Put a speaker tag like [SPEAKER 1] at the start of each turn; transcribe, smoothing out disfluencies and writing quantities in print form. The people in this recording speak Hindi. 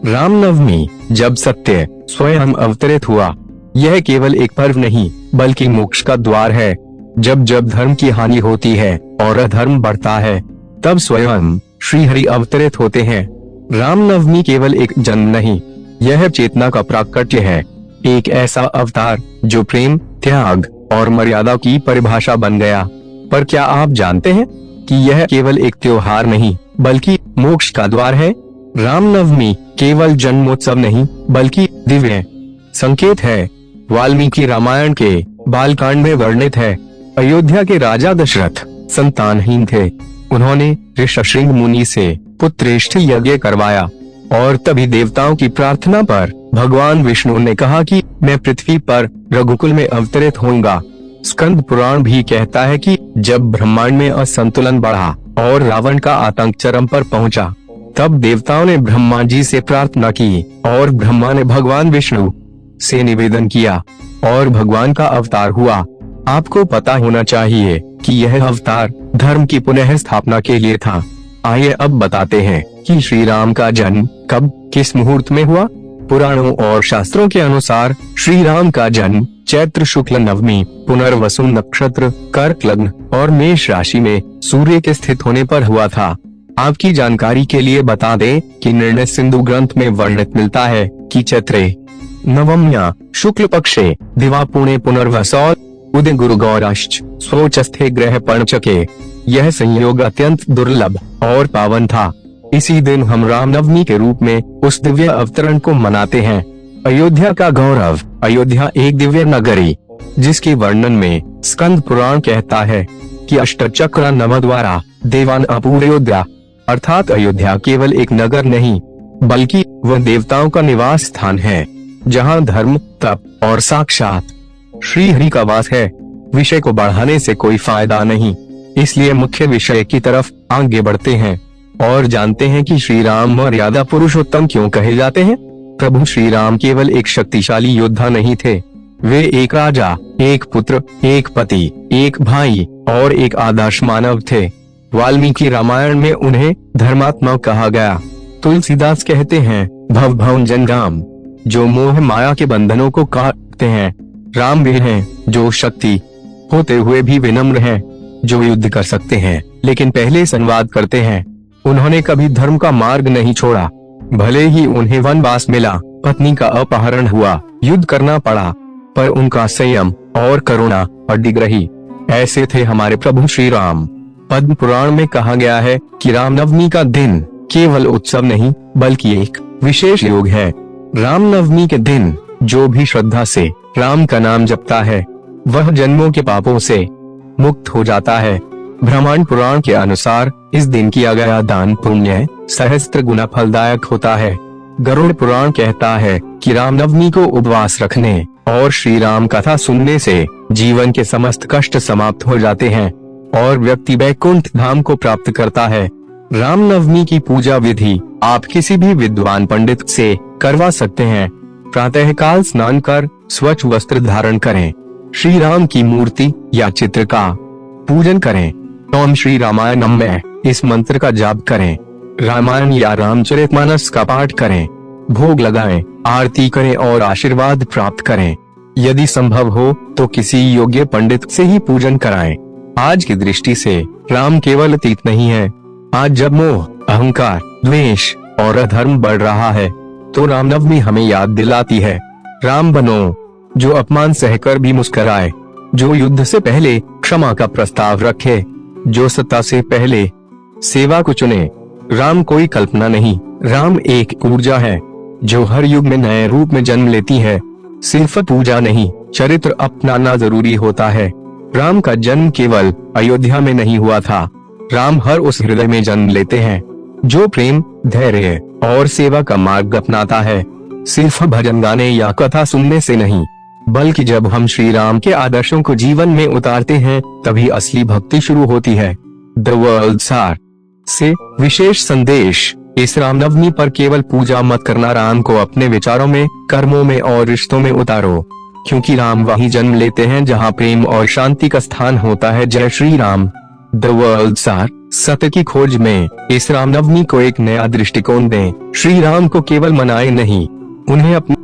[SPEAKER 1] रामनवमी जब सत्य स्वयं अवतरित हुआ, यह केवल एक पर्व नहीं बल्कि मोक्ष का द्वार है। जब जब धर्म की हानि होती है और अधर्म बढ़ता है, तब स्वयं श्री हरि अवतरित होते हैं। रामनवमी केवल एक जन्म नहीं, यह चेतना का प्राकट्य है। एक ऐसा अवतार जो प्रेम, त्याग और मर्यादा की परिभाषा बन गया। पर क्या आप जानते हैं कि यह केवल एक त्योहार नहीं बल्कि मोक्ष का द्वार है? रामनवमी केवल जन्मोत्सव नहीं बल्कि दिव्य संकेत है। वाल्मीकि रामायण के बालकांड में वर्णित है, अयोध्या के राजा दशरथ संतानहीन थे। उन्होंने ऋषशृंग मुनि से पुत्रेष्ठ यज्ञ करवाया और तभी देवताओं की प्रार्थना पर भगवान विष्णु ने कहा कि मैं पृथ्वी पर रघुकुल में अवतरित होऊंगा। स्कंद पुराण भी कहता है कि जब ब्रह्मांड में असंतुलन बढ़ा और रावण का आतंक चरम पर पहुंचा, तब देवताओं ने ब्रह्मा जी से प्रार्थना की और ब्रह्मा ने भगवान विष्णु से निवेदन किया और भगवान का अवतार हुआ। आपको पता होना चाहिए कि यह अवतार धर्म की पुनः स्थापना के लिए था। आइए अब बताते हैं कि श्री राम का जन्म कब, किस मुहूर्त में हुआ। पुराणों और शास्त्रों के अनुसार श्री राम का जन्म चैत्र शुक्ल नवमी पुनर्वसु नक्षत्र, कर्क लग्न और मेष राशि में सूर्य के स्थित होने पर हुआ था। आपकी जानकारी के लिए बता दें कि निर्णय सिंधु ग्रंथ में वर्णित मिलता है कि चैत्रे नवम्या शुक्ल पक्षे दिवा पुणे पुनर्वसौ उदय गुरु गौराश्च स्वोचस्थे ग्रह पंचके। यह संयोग अत्यंत दुर्लभ और पावन था। इसी दिन हम रामनवमी के रूप में उस दिव्य अवतरण को मनाते हैं। अयोध्या का गौरव। अयोध्या एक दिव्य नगरी जिसके वर्णन में स्कंद पुराण कहता है कि अष्टचक्र नव द्वारा देवान अपूर्योध्या, अर्थात अयोध्या केवल एक नगर नहीं बल्कि वह देवताओं का निवास स्थान है, जहां धर्म, तप और साक्षात श्री हरि का वास है। विषय को बढ़ाने से कोई फायदा नहीं, इसलिए मुख्य विषय की तरफ आगे बढ़ते हैं और जानते हैं कि श्री राम मर्यादा पुरुषोत्तम क्यों कहे जाते हैं। प्रभु श्री राम केवल एक शक्तिशाली योद्धा नहीं थे, वे एक राजा, एक पुत्र, एक पति, एक भाई और एक आदर्श मानव थे। वाल्मीकि रामायण में उन्हें धर्मात्मा कहा गया। तुलसीदास कहते हैं, भव भवन राम, जो मोह माया के बंधनों को काटते हैं। राम वे हैं जो शक्ति होते हुए भी विनम्र हैं, जो युद्ध कर सकते हैं लेकिन पहले संवाद करते हैं। उन्होंने कभी धर्म का मार्ग नहीं छोड़ा, भले ही उन्हें वनवास मिला, पत्नी का अपहरण हुआ, युद्ध करना पड़ा, पर उनका संयम और करुणा अडिग रही। ऐसे थे हमारे प्रभु श्री राम। पद्म पुराण में कहा गया है कि रामनवमी का दिन केवल उत्सव नहीं बल्कि एक विशेष योग है। रामनवमी के दिन जो भी श्रद्धा से राम का नाम जपता है, वह जन्मों के पापों से मुक्त हो जाता है। ब्रह्मांड पुराण के अनुसार इस दिन किया गया दान पुण्य सहस्त्र गुना फलदायक होता है। गरुड़ पुराण कहता है कि रामनवमी को उपवास रखने और श्री राम कथा सुनने से जीवन के समस्त कष्ट समाप्त हो जाते हैं और व्यक्ति वैकुंठ धाम को प्राप्त करता है। रामनवमी की पूजा विधि आप किसी भी विद्वान पंडित से करवा सकते हैं। प्रातः काल स्नान कर स्वच्छ वस्त्र धारण करें, श्री राम की मूर्ति या चित्र का पूजन करें, ओम श्री रामायणम में इस मंत्र का जाप करें, रामायण या रामचरितमानस का पाठ करें, भोग लगाएं, आरती करें और आशीर्वाद प्राप्त करें। यदि संभव हो तो किसी योग्य पंडित से ही पूजन कराएं। आज की दृष्टि से राम केवल अतीत नहीं है। आज जब मोह, अहंकार, द्वेष और अधर्म बढ़ रहा है, तो रामनवमी हमें याद दिलाती है, राम बनो जो अपमान सहकर भी मुस्कुराए, जो युद्ध से पहले क्षमा का प्रस्ताव रखे, जो सत्ता से पहले सेवा को चुने। राम कोई कल्पना नहीं, राम एक ऊर्जा है जो हर युग में नए रूप में जन्म लेती है। सिर्फ पूजा नहीं, चरित्र अपनाना जरूरी होता है। राम का जन्म केवल अयोध्या में नहीं हुआ था, राम हर उस हृदय में जन्म लेते हैं जो प्रेम, धैर्य और सेवा का मार्ग अपनाता है। सिर्फ भजन गाने या कथा सुनने से नहीं, बल्कि जब हम श्री राम के आदर्शों को जीवन में उतारते हैं, तभी असली भक्ति शुरू होती है। द वर्ल्ड सार से विशेष संदेश। इस रामनवमी पर केवल पूजा मत करना, राम को अपने विचारों में, कर्मों में और रिश्तों में उतारो, क्योंकि राम वहीं जन्म लेते हैं जहां प्रेम और शांति का स्थान होता है। जय श्री राम। द वर्ल्ड सार सत्य की खोज में इस रामनवमी को एक नया दृष्टिकोण दें। श्री राम को केवल मनाएं नहीं, उन्हें अपने